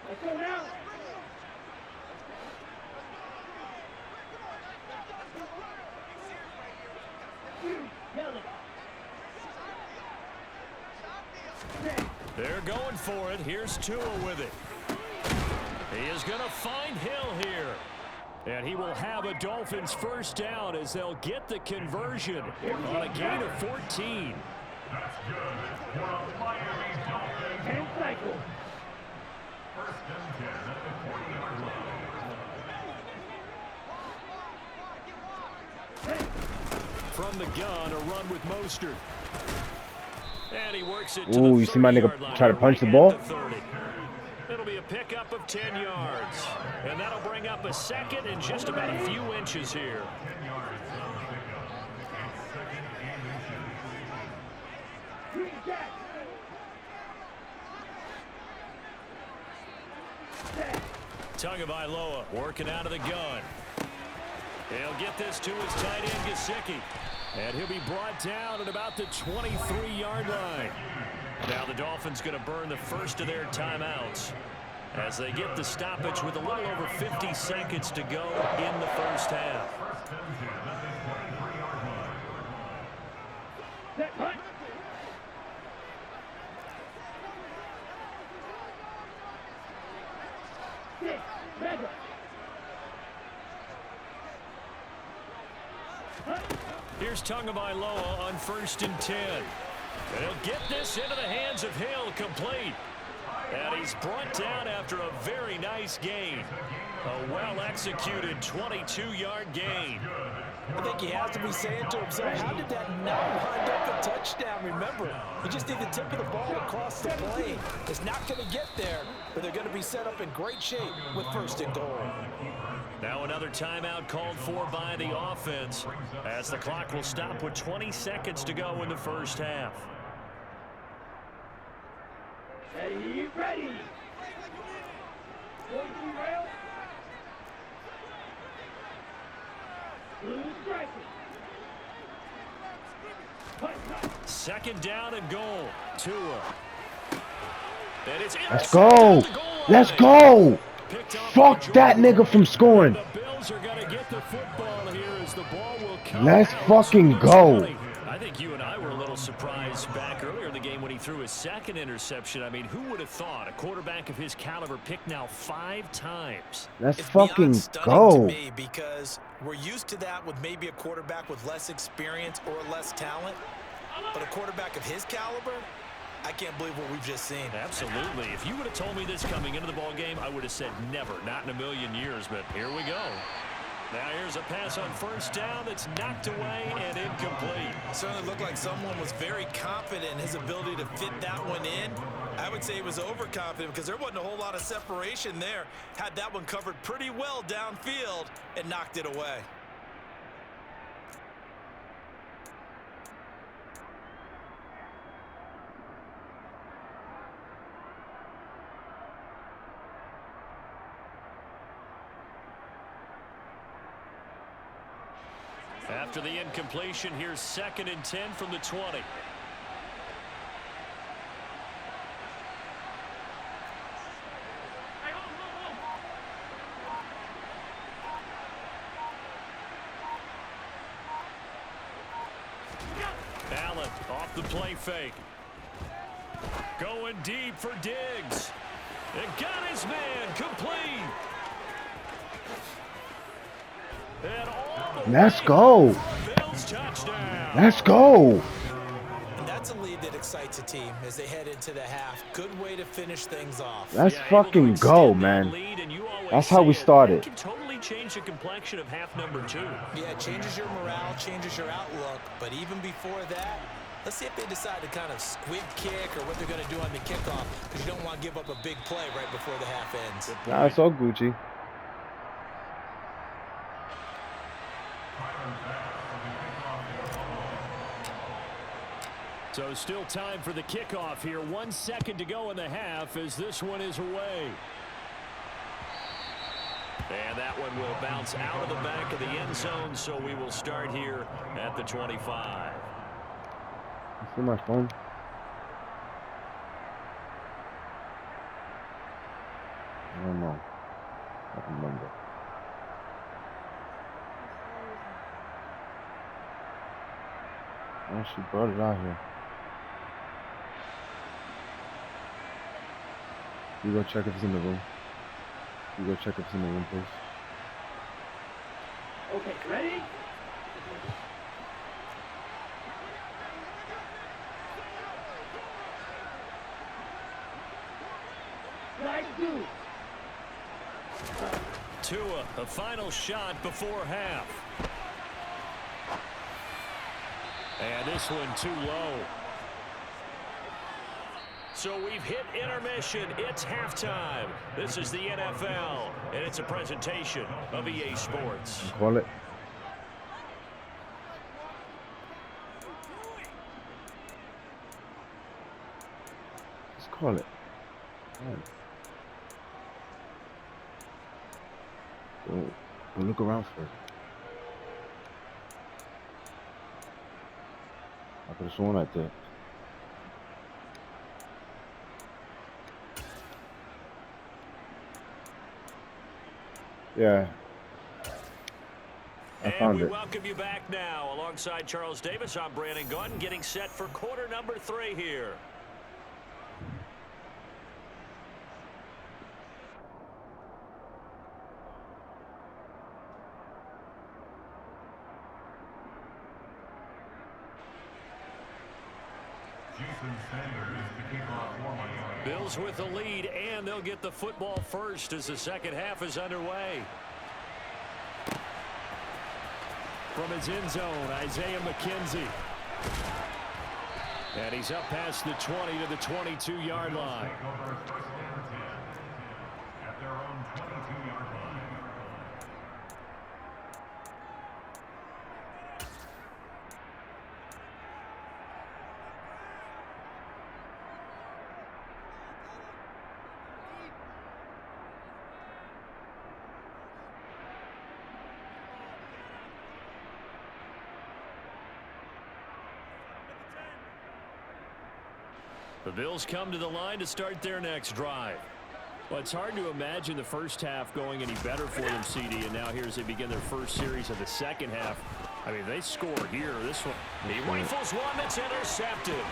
Let's go now. They're going for it. Here's Tua with it. He is going to find Hill here. And he will have a Dolphins first down as they'll get the conversion on a gain of 14. That's good. For a Miami Dolphins. 10 cycles. First and 10 at the 20-yard line. From the gun, a run with Mostert. And he works it to Ooh, the you see my nigga 30-yard line, try to punch the right ball? at the 30. It'll be a pickup of 10 yards. And that'll bring up a second and just about a few inches here. 10 yards on the pickup. Second and inches. Tagovailoa working out of the gun. He'll get this to his tight end, Gesicki. And he'll be brought down at about the 23-yard line. Now the Dolphins going to burn the first of their timeouts as they get the stoppage with a little over 50 seconds to go in the first half. First and 10 at the 23-yard line. Set punt. Six. Mega. Here's Tagovailoa on first and 10. And he'll get this into the hands of Hill, complete. And he's brought down after a very nice gain. A well-executed 22-yard gain. I think he has to be saying to himself, how did that not wind up a touchdown? Remember, he just did the tip of the ball across the plane. It's not going to get there, but they're going to be set up in great shape with first and goal. Now another timeout called for by the offense as the clock will stop with 20 seconds to go in the first half. Ready, ready. Rail. Blue striking. Second down and goal. Tua. And it's Let's go. Let's go. Fuck that nigga from scoring. The Bills are going to get the football here as the ball will come. Let's fucking go. I think you and I were a little surprised back earlier in the game when he threw his second interception. I mean, who would have thought a quarterback of his caliber picked now 5 times? Let's It's fucking beyond stunning go. to me because we're used to that with maybe a quarterback with less experience or less talent. But a quarterback of his caliber, I can't believe what we've just seen. Absolutely. If you would have told me this coming into the ball game, I would have said never, not in a million years. But here we go. Now here's a pass on first down that's knocked away and incomplete. It certainly looked like someone was very confident in his ability to fit that one in. I would say he was overconfident because there wasn't a whole lot of separation there. Had that one covered pretty well downfield and knocked it away. After the incompletion, here's second and 10 from the 20. Allen off the play fake. Going deep for Diggs. And got his man complete. And all the Let's way go. Bills touchdown. Let's go. And that's a lead that excites a team as they head into the half. Good way to finish things off. Let's Yeah, able to fucking extend go, that man. lead, and you always That's how we say it. started. That can totally change the complexion of half number 2. Yeah, it changes your morale, changes your outlook. But even before that, let's see if they decide to kind of squib kick or what they're going to do on the kickoff, because you don't want to give up a big play right before the half ends. Nah, it's all Gucci. So still time for the kickoff here. 1 second to go in the half as this one is away. And that one will bounce out of the back of the end zone, so we will start here at the 25. You see my phone? fucking number. Oh, she brought it out here. You go check if it's in the room. You go check if it's in the room, please. Okay, ready? Slide two. Tua, a final shot before half. And this one too low. So we've hit intermission. It's halftime. This is the NFL, and it's a presentation of EA Sports. Call it. Let's call it. Go look around for it. I could have sworn I did. Yeah. I found it. And we welcome you back now. Alongside Charles Davis, I'm Brandon Gautin, getting set for quarter number 3 here. Bills with the lead, and they'll get the football first as the second half is underway. From his end zone, Isaiah McKenzie. And he's up past the 20 to the 22-yard line. At their own 22-yard line. The Bills come to the line to start their next drive. Well, it's hard to imagine the first half going any better for them, CD, and now here as they begin their first series of the second half. I mean, they score here. This one, he rifles one that's intercepted.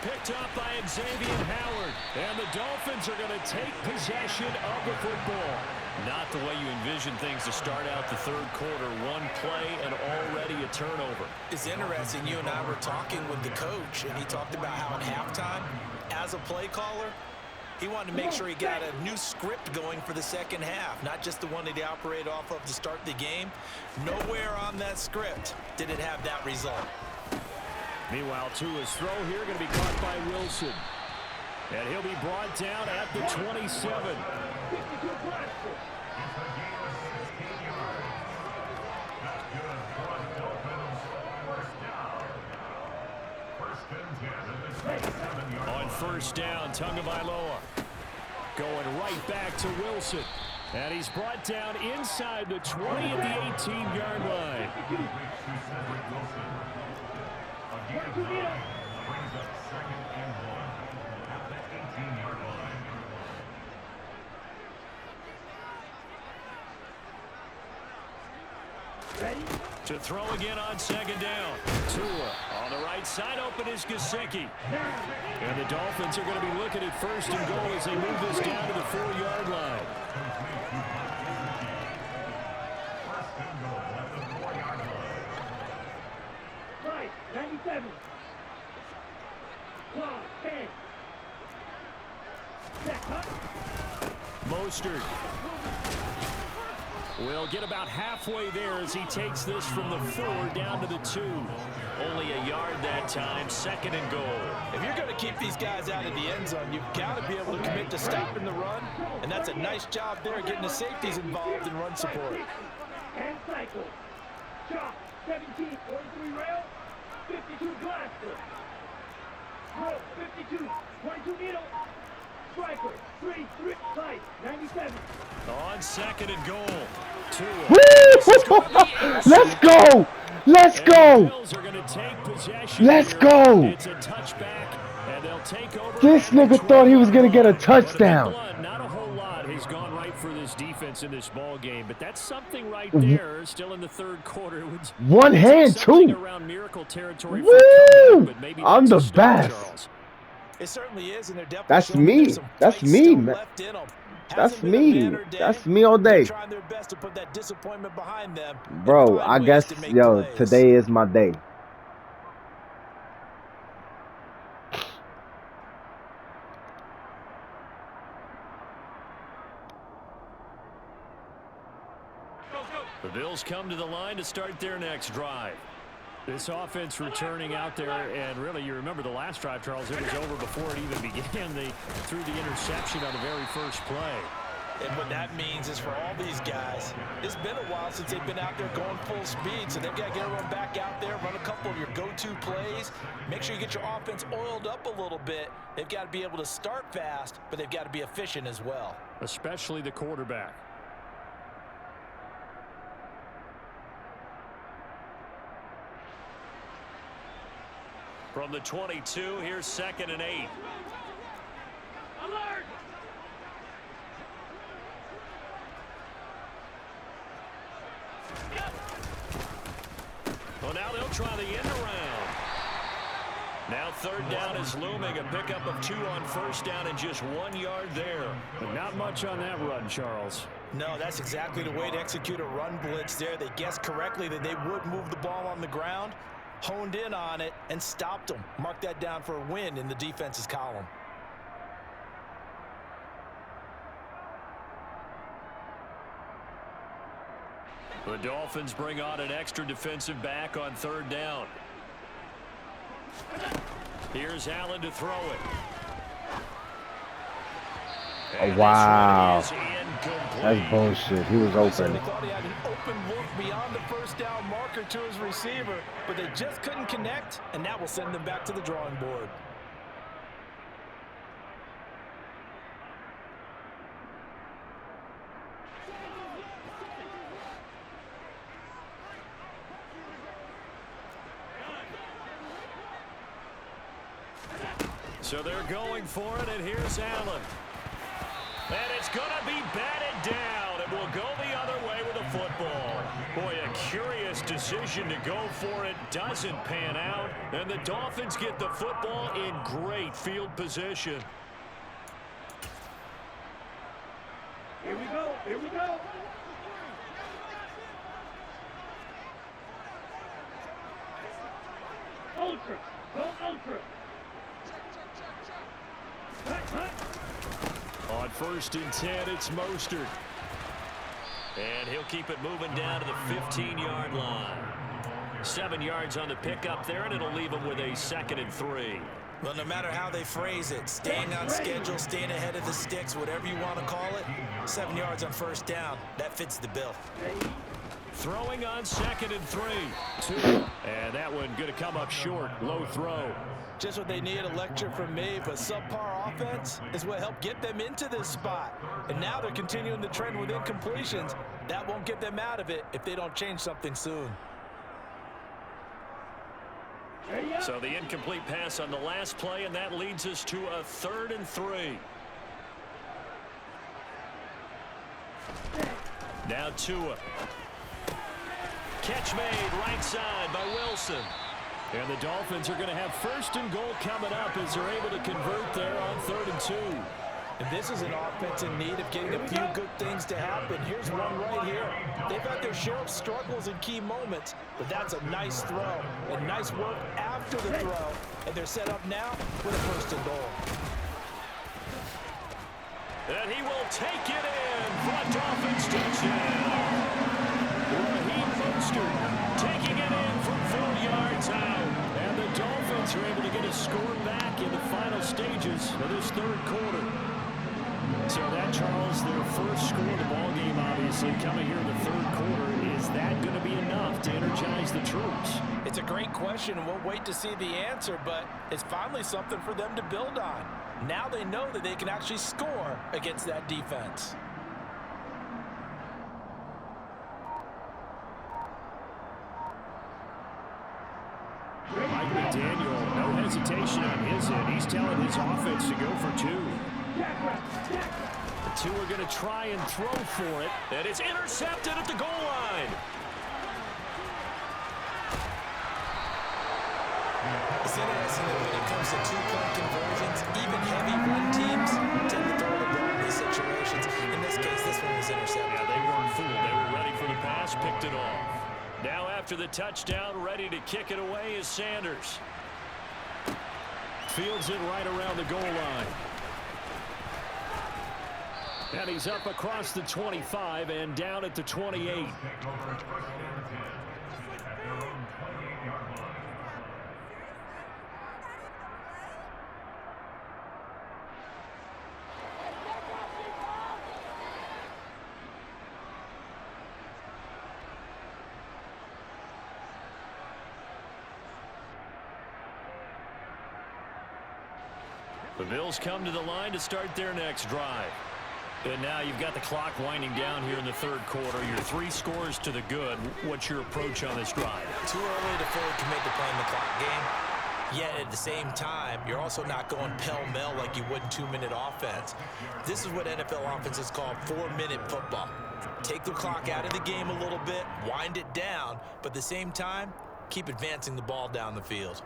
Picked up by Xavier Howard, and the Dolphins are going to take possession of the football. Not the way you envision things to start out the third quarter. One play and already a turnover. It's interesting. You and I were talking with the coach, and he talked about how at halftime, as a play caller, he wanted to make sure he got a new script going for the second half, not just the one that he operated off of to start the game. Nowhere on that script did it have that result. Meanwhile, Tua's throw here going to be caught by Wilson. And he'll be brought down at the 27. On first down, Tagovailoa going right back to Wilson. And he's brought down inside the 20 at the 18-yard line. Ready? To throw again on second down. Tua on the right side, open is Gesicki. And the Dolphins are going to be looking at first and goal as they move this down to the 4-yard line. Right, 97. Clock, 10. Set, cut. Mostert will get about halfway there as he takes this from the 4 down to the 2. Only a yard that time, second and goal. If you're going to keep these guys out of the end zone, you've got to be able to commit to stopping the run, and that's a nice job there getting the safeties involved in run support. And cycle. Chop, 17, 43 rail, 52 blaster. Rope, 52, 22 needle. Striker, 3, tight, 97. On second and goal. Tua. Let's go! Let's go! Let's go! It's a touchback, and they'll take over. This nigga thought he was gonna get a touchdown. Not a whole lot has gone right for this defense. defense in this ball game, but that's something right there. Still in the third quarter. One hand, something too. around miracle territory for Woo! comeback, but maybe I'm that's the a start, best. Charles. It certainly is, and they're definitely That's showing me. there's some That's fight me, still man. left in them. That's Hasn't been a me. banner day. That's me all They're day. trying their best to put that disappointment behind them. and Bro, find I ways guess, to make yo, plays. today is my day. The Bills come to the line to start their next drive. This offense returning out there, and really, you remember the last drive, Charles, it was over before it even began. They threw the interception on the very first play. And what that means is for all these guys, it's been a while since they've been out there going full speed, so they've got to get everyone back out there, run a couple of your go-to plays, make sure you get your offense oiled up a little bit. They've got to be able to start fast, but they've got to be efficient as well. Especially the quarterback. From the 22, here's 2nd and 8. Alert! Well, now they'll try the end around. Now 3rd down is looming. A pickup of 2 on 1st down and just 1 yard there. But not much on that run, Charles. No, that's exactly the way to execute a run blitz there. They guessed correctly that they would move the ball on the ground, honed in on it, and stopped them. Mark that down for a win in the defense's column. The Dolphins bring on an extra defensive back on 3rd down. Here's Allen to throw it. Oh, wow. That's bullshit. He was I open. certainly thought he had an open look beyond the 1st down marker to his receiver, but they just couldn't connect, and that will send them back to the drawing board. So they're going for it, and here's Allen. And it's going to be batted down. It will go the other way with the football. Boy, a curious decision to go for it. Doesn't pan out. And the Dolphins get the football in great field position. Here we go. Here we go. Ultra. Go ultra. On 1st and 10, it's Mostert. And he'll keep it moving down to the 15-yard line. 7 yards on the pickup there, and it'll leave him with a 2nd and 3. Well, no matter how they phrase it, staying on schedule, staying ahead of the sticks, whatever you want to call it, 7 yards on 1st down, that fits the bill. Throwing on 2nd and 3. 2. And that one going to come up short. Low throw. Just what they need, a lecture from me, but subpar offense is what helped get them into this spot. And now they're continuing the trend with incompletions. That won't get them out of it if they don't change something soon. So the incomplete pass on the last play, and that leads us to a 3rd and 3. Now Tua. Catch made right side by Wilson. And the Dolphins are going to have 1st and goal coming up as they're able to convert there on 3rd and 2. And this is an offense in need of getting a few good things to happen. Here's one right here. They've had their share of struggles in key moments, but that's a nice throw and nice work after the throw. And they're set up now with a 1st and goal. And he will take it in for a Dolphins touchdown. Raheem Mostert taking it in from 4 yards out. And the Dolphins are able to get a score back in the final stages of this 3rd quarter. So that, Charles, their first score of the ballgame, obviously, coming here in the 3rd quarter. Is that going to be enough to energize the troops? It's a great question, and we'll wait to see the answer, but it's finally something for them to build on. Now they know that they can actually score against that defense. Mike McDaniel, no hesitation on his end. He's telling his offense to go for 2. The two are going to try and throw for it, and it's intercepted at the goal line. It's interesting that when it comes to two-point conversions, even heavy run teams tend to throw the ball in these situations. In this case, this one was intercepted. Yeah, they weren't fooled. They were ready for the pass, picked it off. Now after the touchdown, ready to kick it away is Sanders. Fields it right around the goal line. And he's up across the 25 and down at the 28. The Bills come to the line to start their next drive. And now you've got the clock winding down here in the third quarter. You're 3 scores to the good. What's your approach on this drive? Too early to fully commit to playing the clock game. Yet at the same time, you're also not going pell-mell like you would in 2-minute offense. This is what NFL offenses call 4-minute football. Take the clock out of the game a little bit, wind it down, but at the same time, keep advancing the ball down the field.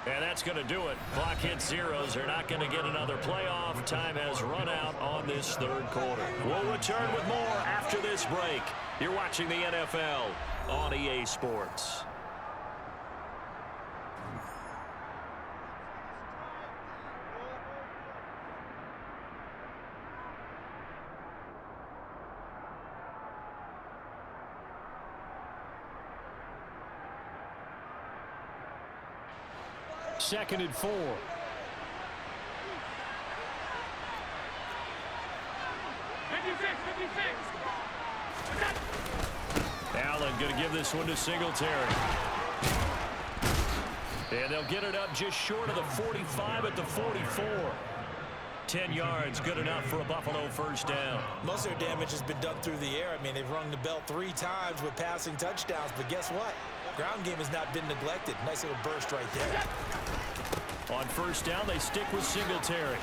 And that's going to do it. Clock hits zeros. They're not going to get another playoff. Time has run out on this third quarter. We'll return with more after this break. You're watching the NFL on EA Sports. Second and 4. 56, 56. Allen going to give this one to Singletary. And they'll get it up just short of the 45 at the 44. 10 yards, good enough for a Buffalo first down. Most of their damage has been done through the air. I mean, they've rung the bell 3 times with passing touchdowns, but guess what? Ground game has not been neglected. Nice little burst right there. On first down, they stick with Singletary.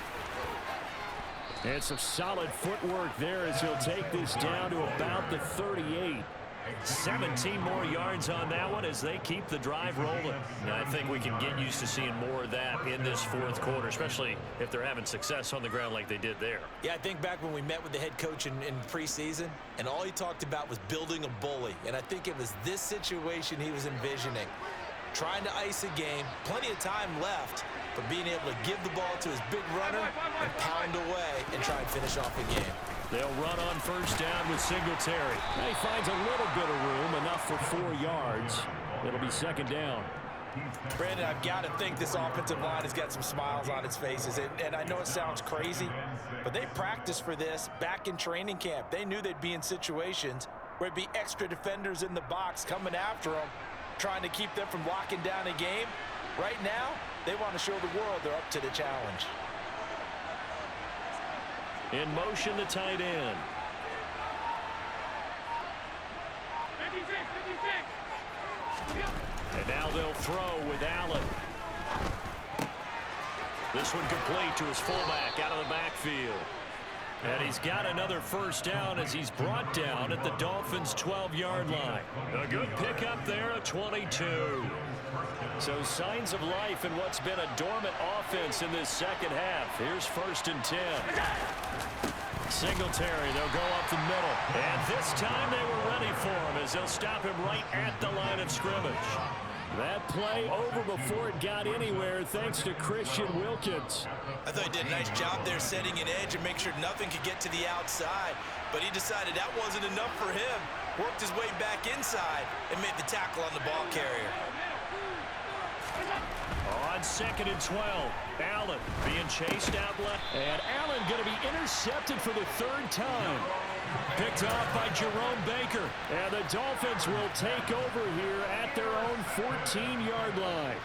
And some solid footwork there as he'll take this down to about the 38. 17 more yards on that one as they keep the drive rolling. And I think we can get used to seeing more of that in this fourth quarter, especially if they're having success on the ground like they did there. Yeah, I think back when we met with the head coach in preseason, and all he talked about was building a bully. And I think it was this situation he was envisioning. Trying to ice a game, plenty of time left, but being able to give the ball to his big runner and pound away and try and finish off the game. They'll run on first down with Singletary. He finds a little bit of room, enough for 4 yards. It'll be second down. Brandon, I've got to think this offensive line has got some smiles on its faces. And I know it sounds crazy, but they practiced for this back in training camp. They knew they'd be in situations where it'd be extra defenders in the box coming after them, trying to keep them from locking down a game. Right now, they want to show the world they're up to the challenge. In motion, the tight end. 56, 56. And now they'll throw with Allen. This one complete to his fullback out of the backfield. And he's got another first down as he's brought down at the Dolphins' 12-yard line. A good pickup there, a 22. So signs of life in what's been a dormant offense in this second half. Here's first and 10. Singletary, they'll go up the middle. And this time they were ready for him as they'll stop him right at the line of scrimmage. That play over before it got anywhere thanks to Christian Wilkins. I thought he did a nice job there setting an edge and make sure nothing could get to the outside. But he decided that wasn't enough for him. Worked his way back inside and made the tackle on the ball carrier. On second and 12, Allen being chased out left. And Allen going to be intercepted for the 3rd time. Picked off by Jerome Baker. And the Dolphins will take over here at their own 14-yard line.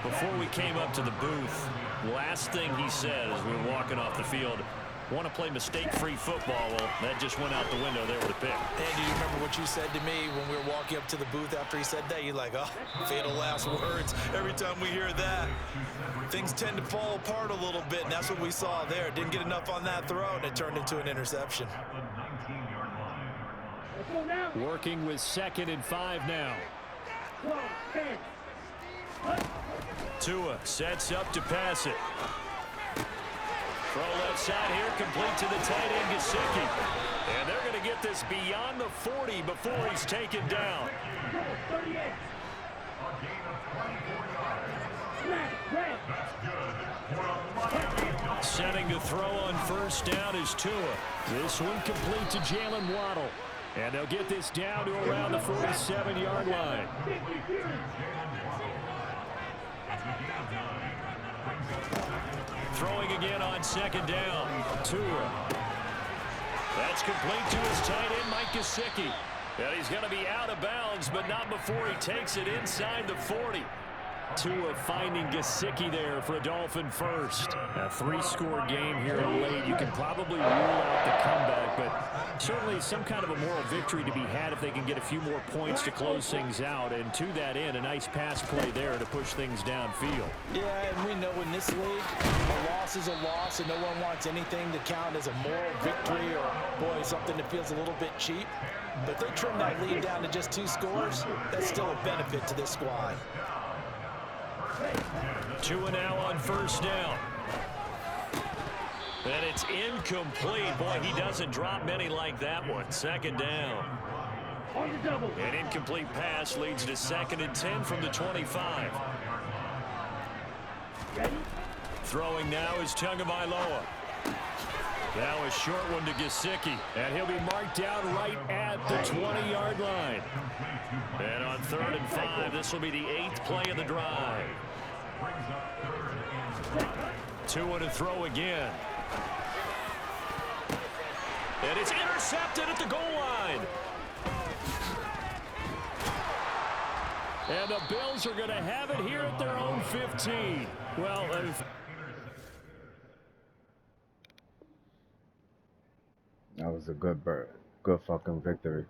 Before we came up to the booth, last thing he said as we were walking off the field, Want to play mistake-free football. Well, that just went out the window there with a pick. And do you remember what you said to me when we were walking up to the booth after he said that? You're like, oh, fatal last words. Every time we hear that, things tend to fall apart a little bit, and that's what we saw there. Didn't get enough on that throw, and it turned into an interception. Working with 2nd and 5 now. Tua sets up to pass it. Throw left side here, complete to the tight end, Gesicki. And they're going to get this beyond the 40 before he's taken down. Setting to throw on 1st down is Tua. This one complete to Jalen Waddle. And they'll get this down to around the 47-yard line. Throwing again on 2nd down. Tua. That's complete to his tight end, Mike Gesicki. And he's going to be out of bounds, but not before he takes it inside the 40. Tua finding Gesicki there for a Dolphin first. A 3-score game here late. You can probably rule out the comeback, but certainly some kind of a moral victory to be had if they can get a few more points to close things out. And to that end, a nice pass play there to push things downfield. Yeah, and we know in this league, a loss is a loss, and no one wants anything to count as a moral victory or, boy, something that feels a little bit cheap. But if they trim that lead down to just 2 scores, that's still a benefit to this squad. Tua now on 1st down. And it's incomplete. Boy, he doesn't drop many like that one. 2nd down. An incomplete pass leads to 2nd and 10 from the 25. Throwing now is Tagovailoa. Now a short one to Gesicki. And he'll be marked down right at the 20-yard line. And on 3rd and 5, this will be the 8th play of the drive. Tua to throw again. And it's intercepted at the goal line. And the Bills are going to have it here at their own 15. Well, that was a good fucking victory.